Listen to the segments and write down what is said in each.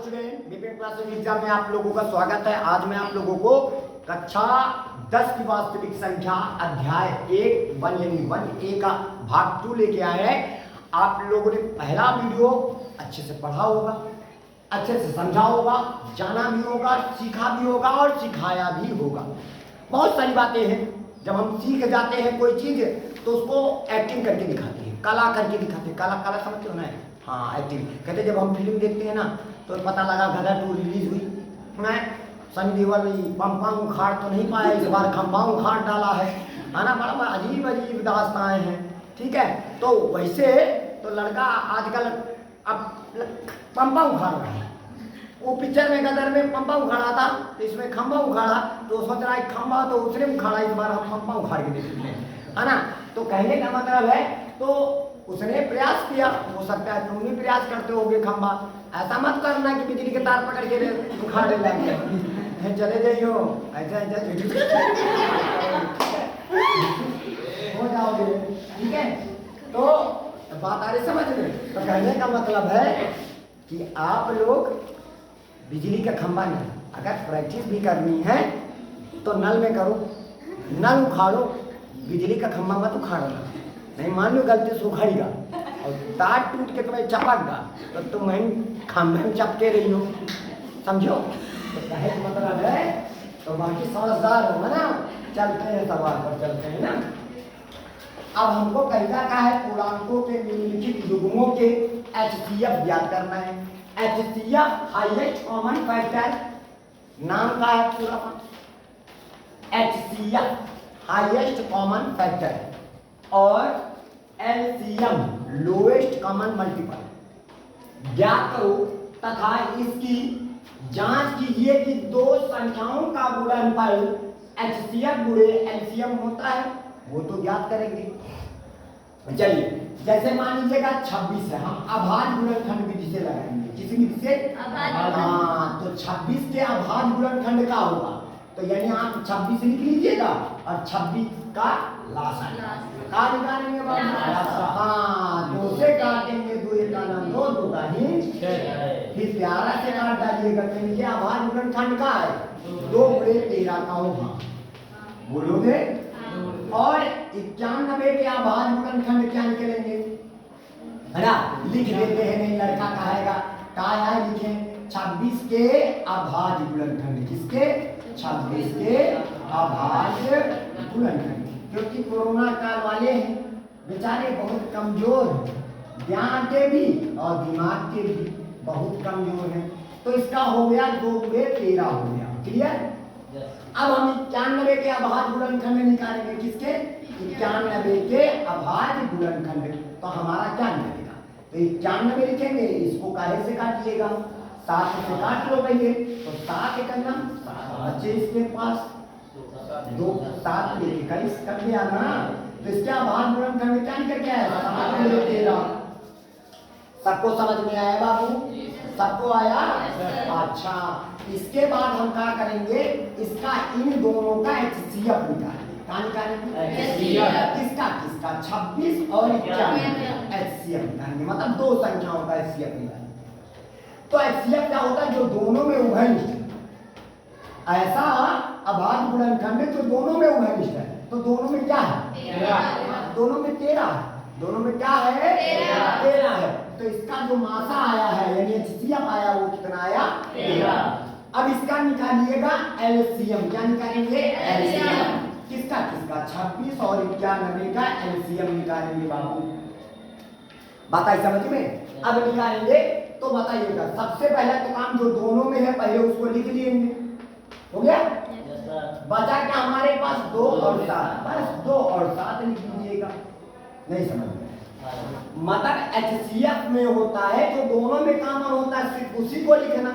Student, Vipin classes exam में आप लोगों का स्वागत है। आज मैं आप लोगों को कक्षा 10 की वास्तविक संख्या अध्याय 1 यानी 1A का भाग 2 लेके आए हैं। आप लोगों ने पहला वीडियो अच्छे से पढ़ा होगा, अच्छे से समझा होगा, जाना भी होगा, सीखा भी होगा और सिखाया भी होगा। बहुत सारी बातें हैं, जब हम सीख जाते हैं कोई चीज़ तो उसको एक्टिंग करके दिखाते हैं, कला करके दिखाते हैं। कला कला समझते हो ना? हाँ, एक्टिंग कहते। जब हम फिल्म देखते हैं ना तो पता लगा गदर 2 रिलीज हुई, मैं सनी देओल पंपा उखाड़ तो नहीं पाया, इस बार खंबा उखाड़ डाला है ना। बड़ा अजीब अजीब दास्ताएं हैं, ठीक है। तो वैसे तो लड़का आजकल अब पंपा उखाड़ रहा है। वो पिक्चर में गदर में पंपा उखाड़ा था, तो इसमें खंबा उखाड़ा, तो सोच रहा है खंबा तो उसने उखाड़ा, इस बार हम पंपा उखाड़ के देखते हैं, है ना। तो कहने का मतलब है, तो उसने प्रयास किया, हो सकता है तुम भी प्रयास करते होगे खंबा। ऐसा मत करना कि बिजली के तार पकड़ के उखाड़े लगे, चले जाइयो ऐसा हो जाओगे, ठीक है। तो बात आ रही समझ में। तो कहने का मतलब है कि आप लोग बिजली का खंबा नहीं, अगर प्रैक्टिस भी करनी है तो नल में करो, नल उखाड़ो, बिजली का खंबा मत उखाड़ना। नहीं मान लो गलती से उखाड़ेगा और तार टूट के तुम्हें चपक गा तो तुम खंभे में चपके रही हो, समझो। तो कहे मतलब है, तो बाकी समझदार हो ना। चलते हैं सवाल पर, चलते हैं ना। अब हमको कैसा का है, पूर्णांकों के निम्नलिखित युग्मों के HCF ज्ञात करना है। HCF हाईएस्ट कॉमन फैक्टर नाम का है पूरा। HCF हाईएस्ट कॉमन फैक्टर और LCM लोएस्ट कॉमन मल्टीपल ज्ञात करो तथा इसकी जांच कीजिए कि दो संख्याओं का गुणनफल HCF गुणे LCM होता है, वो तो ज्ञात करेंगे। चलिए, जैसे मान लीजिएगा 26 है, हम अभाज्य गुणनखंड विधि से लगाएंगे। किस विधि से? हाँ, तो 26 के अभाज्य गुणनखंड का होगा, तो यानी आप 26 लिख लीजिएगा और 26 का लासा का निकालेंगे। हाँ, 2 से काटेंगे, 2 का नाम 2, 2 का ही 6, फिर 11 से काट डालिएगा, कहेंगे अभाज्य गुणनखंड का है 2 गुणे 13 का होगा, बोलोगे। और 91 के अभाज्य गुणनखंड क्या निकलेंगे, है ना। लिख देते हैं, नहीं लड़का कहेगा क्या है, लिखे 26 के अभाज्य गुणनखंड। किसके? 26 के अभाज्य गुणनखंड। क्योंकि कोरोना काल वाले हैं बेचारे बहुत कमजोर हैं, ज्ञान के भी और दिमाग के भी बहुत कमजोर हैं। तो इसका हो गया 2 गुणे 13 हो गया, क्लियर। अब हम 91 के अभाज्य गुणनखंड निकालेंगे। किसके? 91 के अभाज्य गुणनखंड। तो हमारा क्या निकलेगा, तो 91 लिखेंगे, इसको काहे से काटिएगा, 7 से काट लो पहले, तो 7 एक नाम बच्चे इसके पास 2 7 लेके 21 कर दिया ना। तो इसके अभाज्य गुणनखंड क्या निकल के आया, 7 गुणे 13। सबको समझ में आया बाबू? सबको आया? अच्छा, इसके बाद हम क्या करेंगे, इसका इन दोनों का HCF निकालेंगे। क्या निकालेंगे? किसका किसका? 26 और 91 HCF निकालेंगे, मतलब 2 संख्याओं का HCF निकालेंगे। तो HCF क्या होता है, जो दोनों में उभयनिष्ठ, ऐसा अभाज्य गुणनखंड जो दोनों में उभयनिष्ठ है। तो दोनों में क्या है? 13। दोनों में 13 है। दोनों में क्या है? 13 है। तो इसका जो मासा आया है यानी HCF आया, वो कितना आया? 13। अब इसका निकालिएगा LCM। क्या निकालेंगे? LCM। किसका किसका? 26 और 91 का LCM निकालेंगे बाबू। बात आई समझ में? अब निकालेंगे तो बताइएगा, सबसे पहला तो काम जो दोनों में है पहले उसको लिख लेंगे, हो गया। बचा क्या हमारे पास? 2 और 7, बस 2 और 7 लिख लीजिएगा। नहीं समझ में? मतलब HCF में होता है जो दोनों में कॉमन होता है, सिर्फ उसी को लिखना।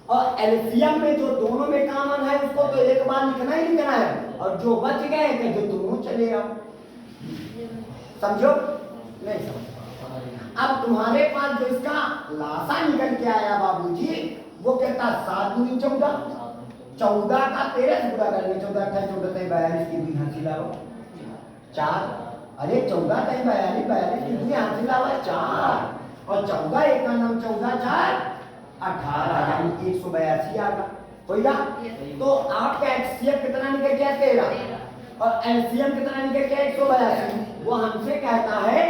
और LCM में जो दोनों में कॉमन है उसको तो एक बार लिखना ही लिखना है, और जो बच गए कि जो दोनों चले आओ, समझो? नहीं समझ? अब तुम्हारे पास जो इसका लासा निकल के आया बाबूजी, वो कहता 7 दूनी 14, 14 का 13 से गुणा करेंगे, 14 28 14 43 42 की दूनी हाथ हिलाओ 4, अरे 14 43 42 42 की दूनी हाथ हिलाओ 4, और 14 एक का नाम 14 4 18 यानी 182 आ गया। हो गया। तो आपका HCF कितना निकल गया 13 और LCM कितना निकल गया 182। वो हमसे कहता है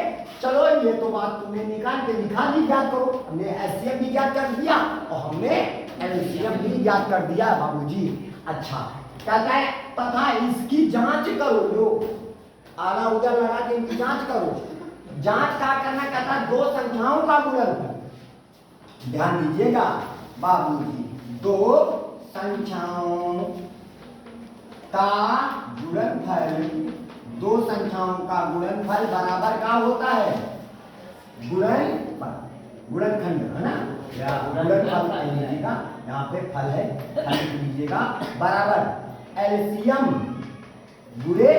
चलो ये तो बात तुमने निकाल के लिखा दी, ज्ञात करो। हमने HCF भी ज्ञात कर दिया और हमने LCM भी ज्ञात कर दिया बाबूजी। अच्छा कहता है तथा इसकी जांच करो, लो आला उधर लगा के इनकी जांच करो। जांच क्या करना, कहता है दो संख्याओं का गुणनफल। ध्यान दीजिएगा बाबूजी, दो संख्याओं का गुणनफल, दो संख्याओं का गुणनफल बराबर का होता है गुणनफल, गुणनखंड है ना, गुणनफल लीजिएगा, यहाँ पे फल है, फल लीजिएगा बराबर एलसीएम गुणे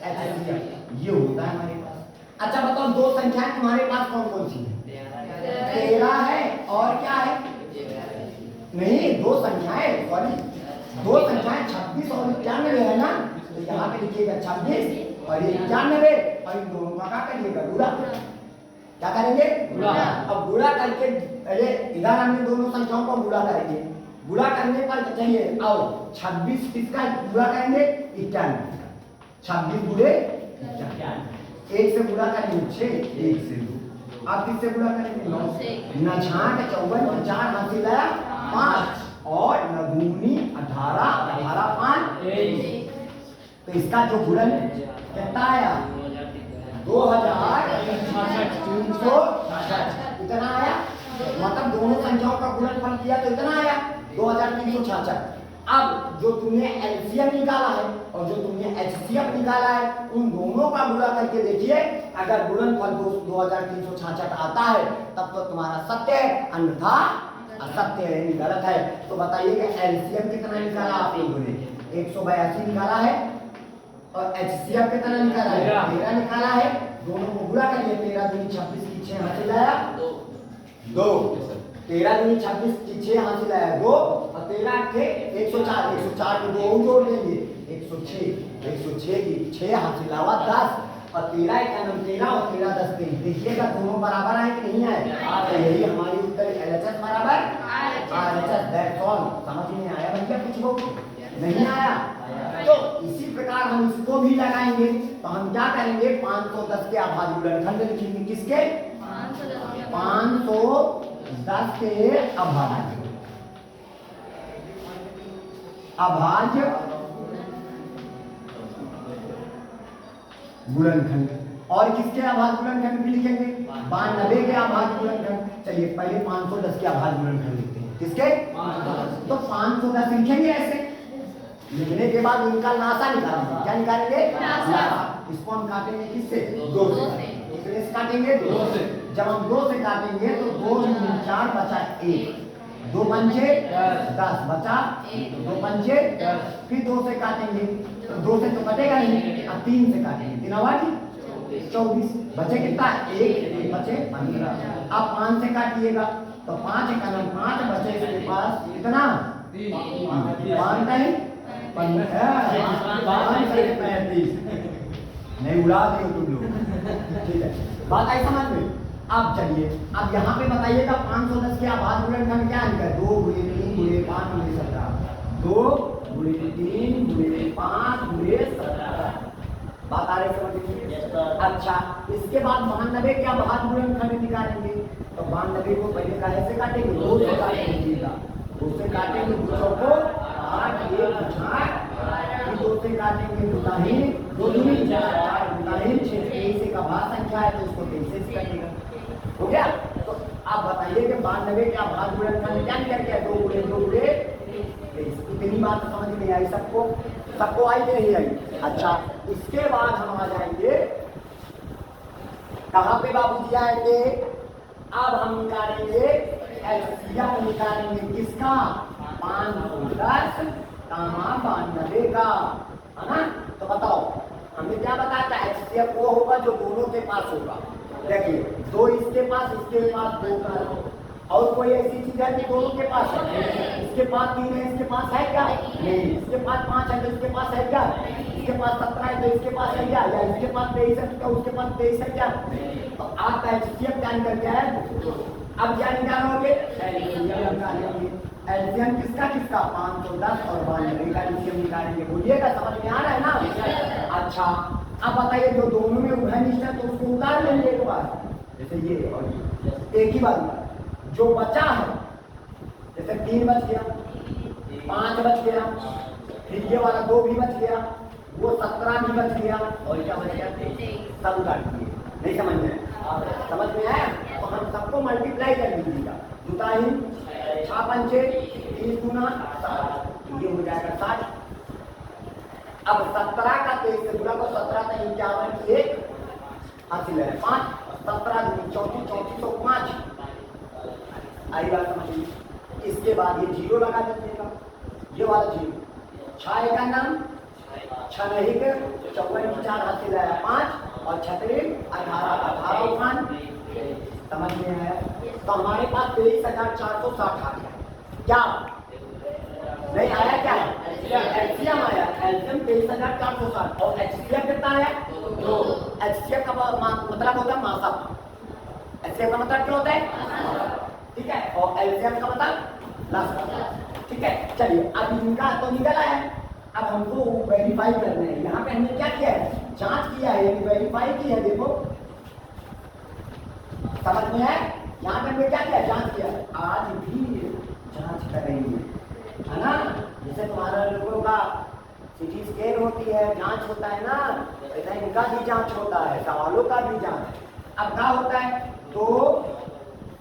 एचसीएफ, ये होता है हमारे पास। अच्छा बताओ दो संख्याएं तुम्हारे पास कौन कौन सी है? 13 है और क्या है? नहीं, दो संख्याएं, सॉरी दो संख्याएं 26 और 91 है ना, तो यहाँ पे लिखिएगा 26 और 91 और इन दोनों का क्या करिएगा गुणा। क्या करेंगे? गुणा। अब गुणा करके पहले इधर हमने दोनों संख्याओं को गुणा करेंगे, गुणा करने पर चाहिए आओ 26 किसका गुणा करेंगे 91, 26 गुणे 91, एक से गुणा करेंगे 6, एक से 2, आप किससे गुणा करेंगे 9 से, न 6 54 4 हासिल आया 5 और न दूनी 18 18 5 23, तो इसका जो गुणन कितना आया 2366, इतना आया। मतलब दोनों संख्याओं का गुणनफल किया तो इतना आया 2366। अब जो तुमने एलसीएम निकाला है और जो तुमने एचसीएफ निकाला है, उन दोनों का गुणा करके देखिए, अगर गुणनफल 2366 आता है तब तो तुम्हारा सत्य है, अन्यथा असत्य है, गलत है। तो बताइए कि एलसीएम कितना निकाला आपने? 182 निकाला है और एचसीएफ कितना निकाला है? 13 निकाला है। दोनों को गुणा करिए, 13 दूनी 26 की 6 हासिल आया 2, 13 दूनी 26 की 6 हासिल आया 2 और 13 के 104, 104 को 2 जोड़ देंगे 106 की 6 हासिल आवा 10 और 13 का नाम 13 और 13 10 23। देखिएगा दोनों बराबर आए कि नहीं आए? तो यही हमारी उत्तर LHS बराबर RHS। That's all. समझ में आया भैया? कुछ हो नहीं आया? तो इसी प्रकार हम इसको भी लगाएंगे। तो हम क्या करेंगे 510 के अभाज्य गुणनखंड लिखेंगे, किसके 510 के अभाज्य गुणनखंड। और किसके अभाज्य गुणनखंड भी लिखेंगे 92 के अभाज्य गुणनखंड। चलिए पहले 510 के अभाज्य गुणनखंड लिखते हैं, किसके तो 510 लिखेंगे। ऐसे लिखने के बाद इनका नासा निकालेंगे। क्या निकालेंगे? नासा। इसको हम काटेंगे किससे 2 से, कितने से काटेंगे 2 से। जब हम 2 से काटेंगे तो 2 दूनी 4 बचा 1, 2 पंचे 10 बचा 2 पंचे, फिर 2 से काटेंगे तो 2 से तो कटेगा नहीं, अब 3 से काटेंगे 3 आवाज़ 24 बचे कितना 1 बचे 15। अब 5 से काटिएगा तो 5 का नाम 5 बचे इसके पास कितना 5 नहीं 35 नहीं उड़ा दियो तुम लोग। ठीक है, बात आई समझ में? अब चलिए अब यहाँ पे बताइएगा 510 के अभाज्य गुणनखंड क्या निकला 2 गुणे 3 गुणे 5 गुणे 17, 2 गुणे 3 गुणे 5 गुणे 17। बात आ रही समझ में? अच्छा इसके बाद 92 के अभाज्य गुणनखंड निकालेंगे। तो 92 को पहले का ऐसे काटेंगे 2 से काटेंगे, 2 से काटेंगे 2 को 8 1 8, फिर 2 से काटेंगे 2 दाहिने 2 दूनी 4 दाहिने 6, 23 का भाज्य संख्या है तो इसको 23 से काटेगा। हो गया? तो आप बताइए कि 92 के अभाज्य गुणनखंड क्या निकल गया 2 गुणे 2 गुणे 23। इतनी बात समझ में आई सबको? सबको आई कि नहीं आई? अच्छा इसके बाद हम आ जाएंगे कहाँ पे बाबूजी आएंगे? अब हम निकालेंगे एलसीएम निकालेंगे किसका 510 92 का, है ना? तो बताओ हमने क्या बताया था एचसीएफ वो होगा जो दोनों के पास होगा। देखिए 2 इसके पास 2 का, और कोई ऐसी चीज है कि दोनों के पास है? इसके पास 3 है, इसके पास है क्या? नहीं। इसके पास 5 है तो इसके पास है क्या? इसके पास 17 है तो इसके पास है क्या? या इसके पास 23 है तो उसके पास 23 है क्या? तो आपका एचसीएफ क्या निकल गया है अब क्या निकालोगे? एलसीएम निकालेंगे। एलसीएम किसका किसका? 510 और 92 का एलसीएम निकालेंगे। बोलिएगा, समझ में आ रहा है ना? अच्छा, अब बताइए जो दोनों में उभय निष्ठ है तो उसको उतार लेंगे एक बार, जैसे ये और ये एक ही बार। जो बचा है जैसे 3 बच गया, 5 बच गया, फिर ये वाला 2 भी बच गया, वो 17 भी बच गया, और क्या बच गया? सब उतार दिए। नहीं समझ में? समझ में आया? तो हम सबको मल्टीप्लाई कर दीजिएगा। जुताई 6 पंचे 30 गुना 60, ये हो जाएगा 60। अब 17 का 23 से गुणा को 17 का 51 1 हासिल है 5, 17 34 3405। आई बात समझिए। इसके बाद ये 0 लगा दीजिएगा, ये वाला 0। 6 का नाम 6 नहीं के 54 की 4 हासिल है 5 और 36 18 18 उठान। समझ में आया? तो हमारे पास 23,460 आ गया। क्या नहीं आया? क्या एचसीएम आया? एलसीएम 23,460 और एचसीएम कितना आया? 2। एचसीएम का मतलब होता है मासा। एचसीएम का मतलब क्या होता है? ठीक है, और एलसीएम का मतलब लास्ट। ठीक है, चलिए अब इनका तो निकल आया। अब हमको वेरीफाई करना है। यहाँ पे हमने क्या किया है? जांच किया है, वेरीफाई किया है। देखो समझ में है? यहाँ पे हमने क्या किया? जांच किया। आज भी जांच करेंगे, है ना? जैसे तुम्हारा लोगों का सिटी स्कैन होती है, जांच होता है ना, ऐसा इनका भी जांच होता है, सवालों का भी जांच। अब क्या होता है? तो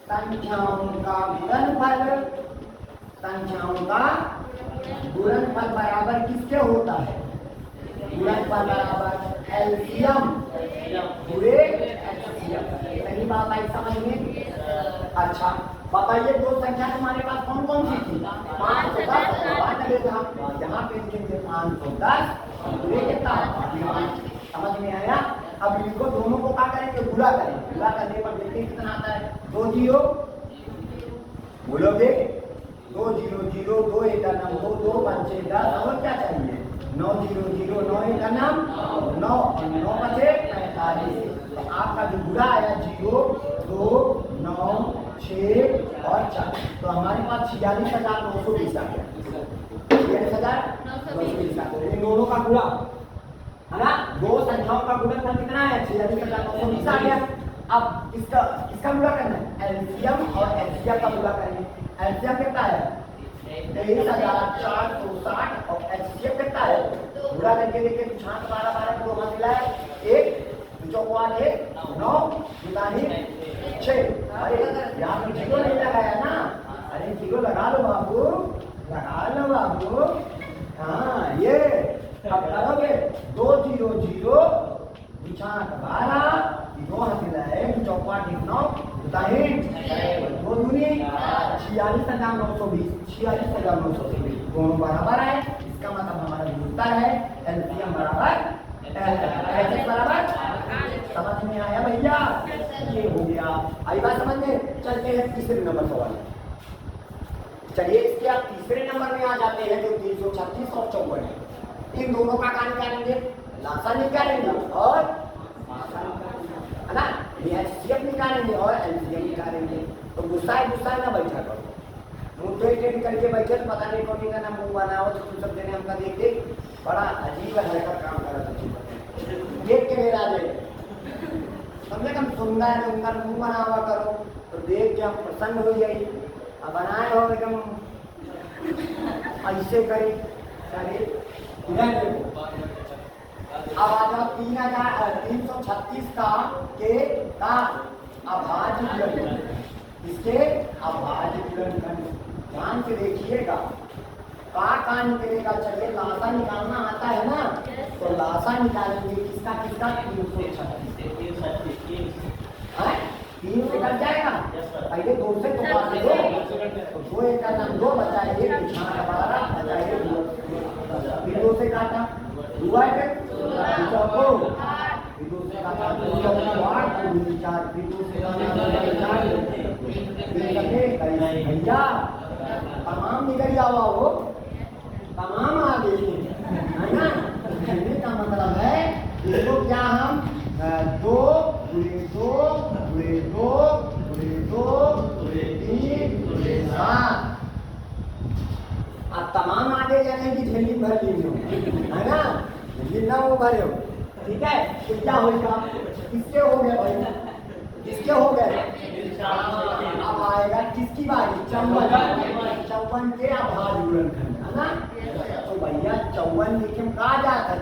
संख्याओं का गुणनफल, संख्याओं का गुणनफल बराबर किसके होता है? गुणनफल बराबर एलसीएम पूरे एचसीएम। सही बात आई समझ में? अच्छा बताइए, दो संख्या तुम्हारे पास कौन कौन सी थी? 510 था, यहाँ पे लिखेंगे 510 पूरे कितना? समझ में आया? अब इनको दोनों को क्या करेंगे? गुणा करेंगे। गुणा करने पर देखते कितना आता है? 2 0 बोलोगे, 2 0 0 2 1 नाम 2 2 5 6 10 और क्या चाहिए? 9 0 0 9 1 नाम 9 और 9 बचे 45। तो आपका जो गुणा आया 0 2 9 6 और 4, तो हमारे पास 46,920 आ गया। 46,920 आ गया। इन दोनों का गुणा है ना? दो संख्याओं का गुणनफल कितना है? 46,920 आ गया। अब इसका गुणा करना है, एलसीएम और एचसीएम का गुणा करेंगे। एलसीएम कितना है? 23,460 और एचसीएम कितना है? गुणा करके देखिए, 5 12 12 को वहां मिला है 1 चौक 9 निकाली 6। अरे यहाँ पे 0 नहीं लगाया ना? अरे 0 लगा लो बाबू, लगा लो बाबू। हाँ ये अब करोगे 2 0 0 5 12 2 हासिल है चौक 9 बताइए 2 दूनी 46,920 46,920 दोनों बराबर है। इसका मतलब हमारा जो उत्तर है एलसीएम बराबर एचएस बराबर। समझ में आया भैया? ये हो गया। आई बात समझ में? चलते हैं तीसरे नंबर सवाल। चलिए इसके आप तीसरे नंबर में आ जाते हैं जो 336 और 54। इन दोनों का क्या निकालेंगे? लासा निकालेंगे और है ना, एचसीएफ निकालेंगे और एलसीएम निकालेंगे। तो गुस्सा ना बैठा करो, मुंह टेढ़ करके बैठे तो पता नहीं कौन का ना मुंह बनाओ। तो सब देने हमका देख देख बड़ा अजीब हरकत काम कर रहा देख के मेरा दे कम से कम सुंदर उनका मुंह बनावा करो तो देख के हम प्रसन्न हो जाए। अब बनाए हो एकदम ऐसे करे अब आ जाओ 336 का के का अभाज्य गुणनखंड। इसके अभाज्य गुणनखंड ध्यान से देखिएगा का निकलेगा। चलिए लासा निकालना आता है ना, तो लासा निकालेंगे किसका किसका? 336 3 से कट जाएगा। पहले 2 से तो बात दो, तो 2 एक का नाम 2 बचा 1 12 बचा 1 फिर 2 से काटा 2 है चौको फिर 2 से काटा 2 8 फिर 4 फिर 2 से काटा 4 भैया तमाम निकल जावा वो तमाम आ गई है ना। कहने का मतलब है इसको क्या हम 2 गुणे 2 गुणे 2 गुणे 2 दे जाने की झेली भर ली हो, है ना, झेली ना वो भरे हो, ठीक है। तो क्या होगा, किसके हो गए भाई, किसके हो गए, अब आएगा किसकी बारी, 54 के अभाज्य गुणनखंड, है ना। तो भैया 54 लिखे में कहा जाता है,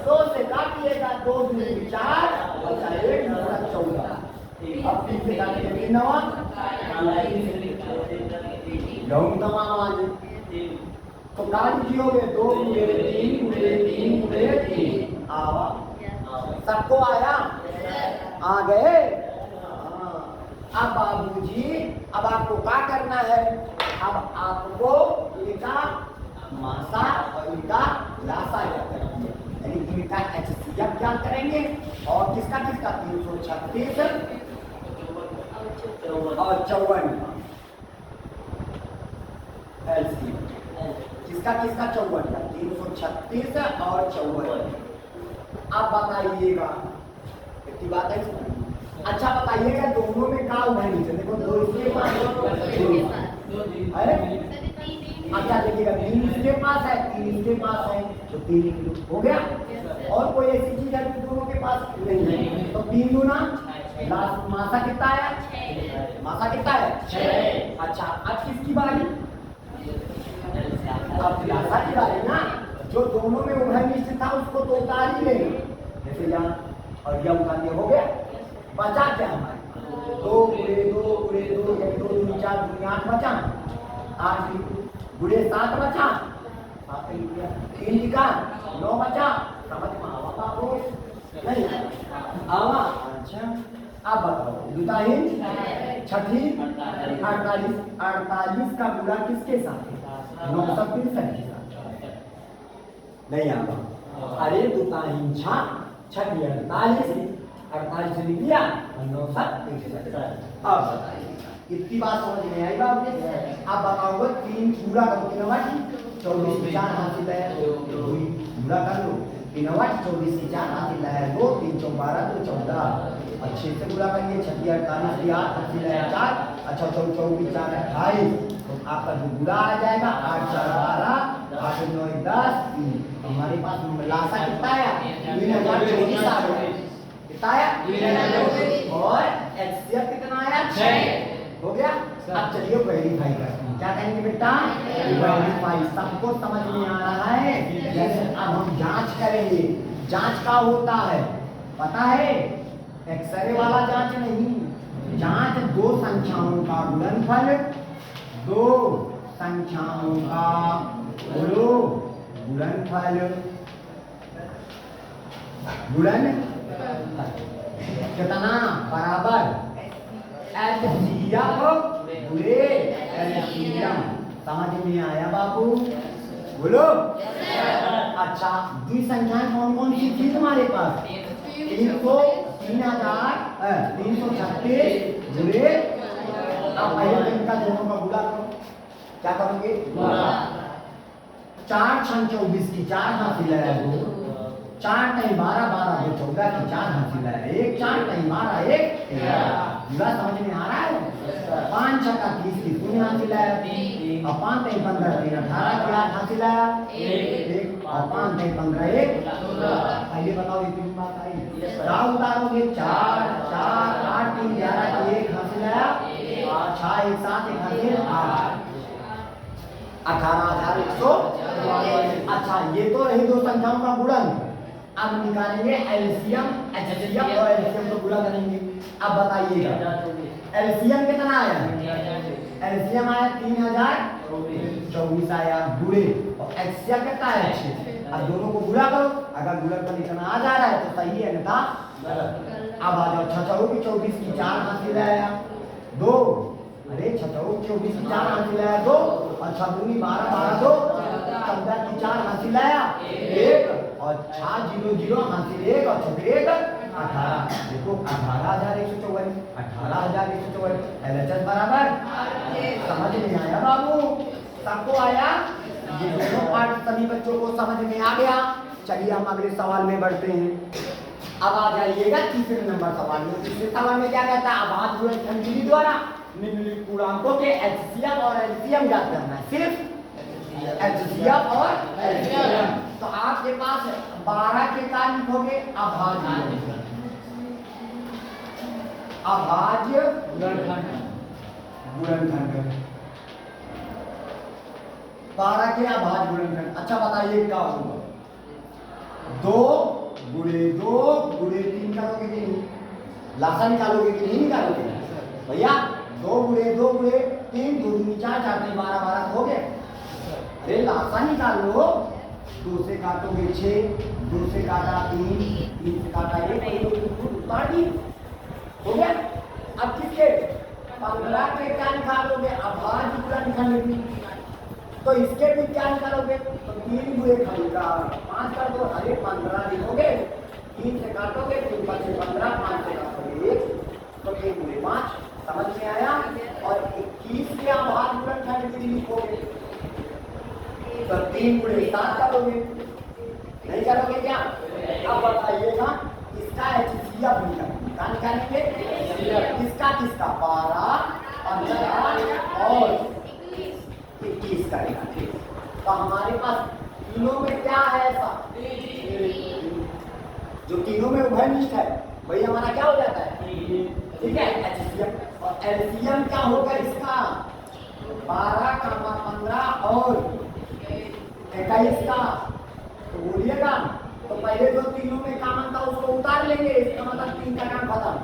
2 से काटिएगा, 2 दूनी 4 बचा 1 14। अब 3 से काटिएगा 9 लौंग आवाज, तो काट दियोगे 2 गुणे 3 गुणे 3 गुणे 3 आवा, सबको आया, आ गए। अब बाबूजी अब आपको क्या करना है, अब आपको इनका मासा और इनका लासा याद करेंगे, यानी इनका HCF क्या करेंगे, और किसका किसका 336 और 54 LCM, किसका किसका 54, 336 और 54। अब बताइएगा इतनी बात है, अच्छा बताइएगा दोनों में क्या उभय नीचे, देखो 2 इसके पास है, अच्छा देखिएगा 3 इसके पास है, 3 इसके पास है, तो 3 हो गया। और कोई ऐसी चीज है जो दोनों के पास नहीं है, तो 3 दूना लास्ट मासा कितना है, मासा कितना है 6। अच्छा अब किसकी बारी, अब लासा की बारी ना, जो दोनों में उभय निश्चित था उसको तो उतार ही लेना, जैसे यहाँ और यह उतार दिया, हो गया। बचा क्या हमारे 2 गुणे 2 गुणे 2 यानी 2 दूनी 4 दूनी 8 बचा, 8 गुणे 7 बचा, 3 निकाल 9 बचा, समझ में आवा बाबू नहीं आवा। अच्छा अब बताओ दुताहीन छठी 48 का गुणा किसके साथ है, 963 के साथ नहीं आवा। अरे दुताहीन छठी 48 लिख दिया और 963। अब बताइए इतनी बात समझ में आई बाबू। अब बताओगे 3 पूरा करो, 3 24 की 4 हासिल है, पूरा कर लो 3 24 की 4 हासिल है 2 3 4 12 2 14, अच्छे से पूरा करिए 36 48 की 8 हासिल है 4, अच्छा 24 की 4 28, तो आपका जो पूरा आ जाएगा 8 4 12 8 9 10 3। हमारे पास लासा कितना है 3024 आ गया, कितना आया और HCF कितना आया 6, हो गया। अब चलिए वेरीफाई करते हैं, क्या कहेंगे बेटा वेरीफाई, सबको समझ में आ रहा है। जैसे अब हम जांच करेंगे, जांच का होता है पता है, एक्सरे वाला जांच नहीं, जांच 2 संख्याओं का गुणनफल, 2 संख्याओं का गुणनफल कितना बराबर HCF गुणे LCM, समझ में आया बाबू, बोलो। अच्छा दी संख्याएं कौन कौन सी थी तुम्हारे पास, 336 गुणे, अब पहले इनका दोनों का गुणा करो, क्या करोगे 4 6 24 की 4 हासिल है 2, 4 3 12 12 2 14 की 4 हासिल है 1, 4 3 12 1 11। समझ में आ रहा है, 5 6 30 की 0 हासिल है, और 5 3 15 3 18 की 8 हासिल है 1, और 5 3 15 1 पहले बताओ ये कितनी बात आई, क्या उतारोगे 4 4 8 3 11 की 1 हासिल है, 6 1 7 1 हासिल 8, 18100। अच्छा ये तो रही 2 संख्याओं का गुणन, अब निकालेंगे एलसीएम, HCF और एलसीएम को गुणा करेंगे। अब बताइएगा एलसीएम कितना आया, एलसीएम आया 3024 आया गुणे, और HCF कितना है 6। अब दोनों को गुणा करो, अगर गुणनफल इतना आ जा रहा है तो सही है, अन्यथा गलत। अब आ जाओ 6 24 की 4 हासिल आया 2, अरे 6 24 की 4 हासिल आया 2, और 6 दूनी 12 12 2 14 की 4 हासिल आया 1, और 6 0 0 हासिल 1 और 6 1 18। देखो 18154, 18154 LHS बराबर, समझ में आया बाबू, सबको आया, ये दोनों पार्ट सभी बच्चों को समझ में आ गया। चलिए हम अगले सवाल में बढ़ते हैं। अब आ जाइएगा तीसरे नंबर सवाल में। तीसरे सवाल में क्या कहता है, आभाज्य गुणनखंड विधि द्वारा निम्नलिखित पूर्णांकों के एचसीएफ और एलसीएम ज्ञात करना है, सिर्फ एचसीएफ और एलसीएम। तो आपके पास 12 के का लिखोगे अभाज्य, अभाज्य गुणनखंड, 12 के अभाज्य गुणनखंड। अच्छा बताइए क्या होगा, 2 गुणे 2 गुणे 3 करोगे कि नहीं, लासा निकालोगे कि नहीं निकालोगे भैया, 2 गुणे 2 गुणे 3, 2 दूनी 4, 4 तीन 12, 12 हो गया। अरे लासा निकाल लो, 2 से काटोगे 6, 2 से काटा 3, 3 से काटा 1, हो गया। अब किसके 15 के क्या निकालोगे अभाज्य गुणनखंड, तो इसके भी क्या निकालोगे, तो 3 गुणे 5 कर दो, अरे 15 लिखोगे, 3 से काटोगे 3 5 15, 5 से काटोगे 1, तो 3 गुणे 5, समझ में आया। और 21 के अभाज्य गुणनखंड भी लिखोगे, तो 3 गुणे 7 करोगे, नहीं करोगे क्या। अब बताइएगा इसका एचसीएफ निकालेंगे, किसका किसका 12, 15 और 21 का निकालेंगे। तो हमारे पास तीनों में क्या है ऐसा, जो तीनों में उभयनिष्ठ है वही हमारा क्या हो जाता है, ठीक है, एचसीएफ। और एलसीएम क्या होगा इसका 12 का 15 और 21 का, तो बोलिएगा। तो पहले जो तीनों में कामन था उसको उतार लेंगे, इसका मतलब 3 का काम खत्म।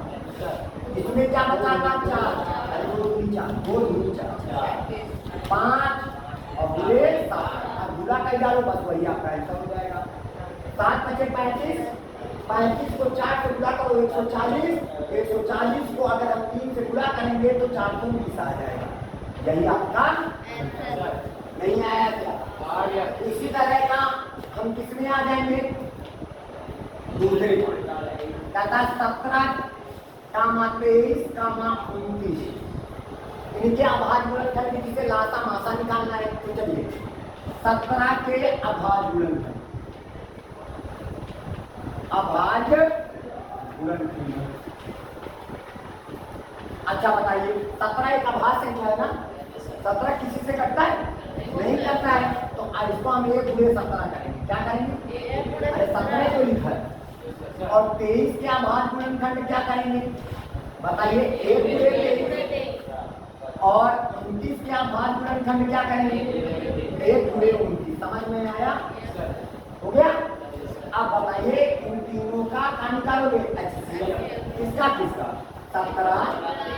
इसमें क्या बचा था 4, 2 3 4, 2 2 4 5 और गुणे 7, अब गुणा कर डालो बस वही आपका आंसर हो जाएगा। 7 बचे 35, 35 को 4 से गुणा करो 140, 140 को अगर हम 3 से गुणा करेंगे तो 420 आ जाएगा, यही आपका नहीं आया क्या। इसी तरह का हम किसमें आ जाएंगे, दूसरे तथा 17, 23, 29 इनके अभाज्य गुणनखंड जिसे लासा मासा निकालना है। तो चलिए 17 के अभाज्य गुणनखंड, अभाज्य गुणनखंड। अच्छा बताइए 17 एक अभाज्य संख्या है ना, 17 किसी से कटता है नहीं करता है, तो इसको हम 1 गुणे 17 करेंगे, क्या करेंगे, अरे 17 तो लिखा है। और 23 के अभाज्य गुणनखंड क्या करेंगे बताइए, 1 गुणे 23, और 29 के अभाज्य गुणनखंड क्या करेंगे, 1 गुणे 29। समझ में आया, हो गया। अब बताइए इन तीनों का निकालोगे किसका किसका, 17,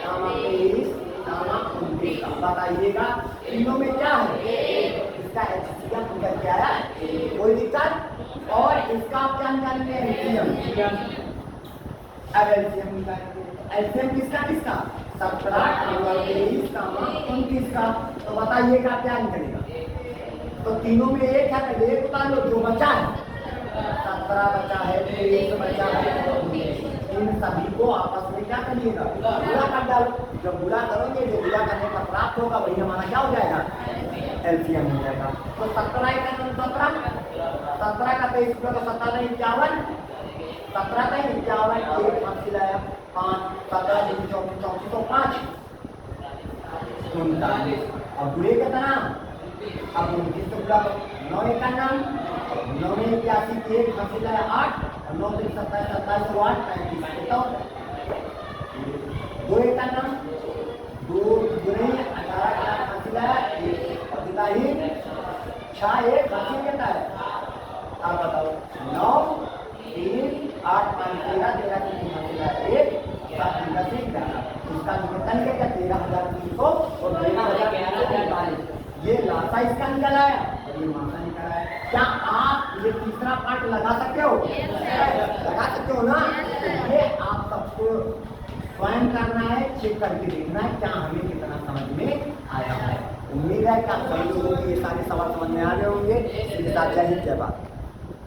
23, 29 का। बताइएगा तीनों में क्या है, इसका एचसीएफ निकल के आया, कोई दिक्कत। और इसका क्या निकालेंगे एलसीएम, अब एलसीएम निकालेंगे। एलसीएम किसका किसका 17, 23, 29 का। तो बताइएगा क्या निकलेगा, तो तीनों में 1 है तो 1 उतार लो, जो बचा है 17 बचा है, 23 बचा है, इन सभी को आपस में क्या करिएगा गुणा कर डालो। जब गुणा करोगे जो गुणा करने का प्राप्त होगा वही हमारा क्या हो जाएगा, एलसीएम हो जाएगा। तो 17 का 17 का 23 का 17 नहीं 51, 17 का 51, 1 हासिल आया 5, 17 दूनी 24, 24 तो 5 39। अब गुणे कितना, अब 29 से गुणा करो, 9 1 का नाम 9 में 81, 1 हासिल आया 8, 9 3 27, 27 तो 8 35 बताओ। 2 1 का नाम 2 गुणे 18 का हासिल आया 1 और कितना ही 6 1 हासिल कितना है, आप बताओ 9 3 8 5 13 13 3 हासिल आया 1 7 3 10 11। इसका निकलता क्या 13,300 और 13,345, ये लासा इसका निकल आया और ये मासा निकल आया। क्या आप ये तीसरा पार्ट लगा सकते हो, लगा सकते हो ना। ये आप सबको स्वयं करना है, चेक करके देखना है क्या हमें कितना समझ में आया है। उम्मीद है कि आप सभी लोगों को ये सारे सवाल समझ में आ गए होंगे। जय हिंद जय भारत।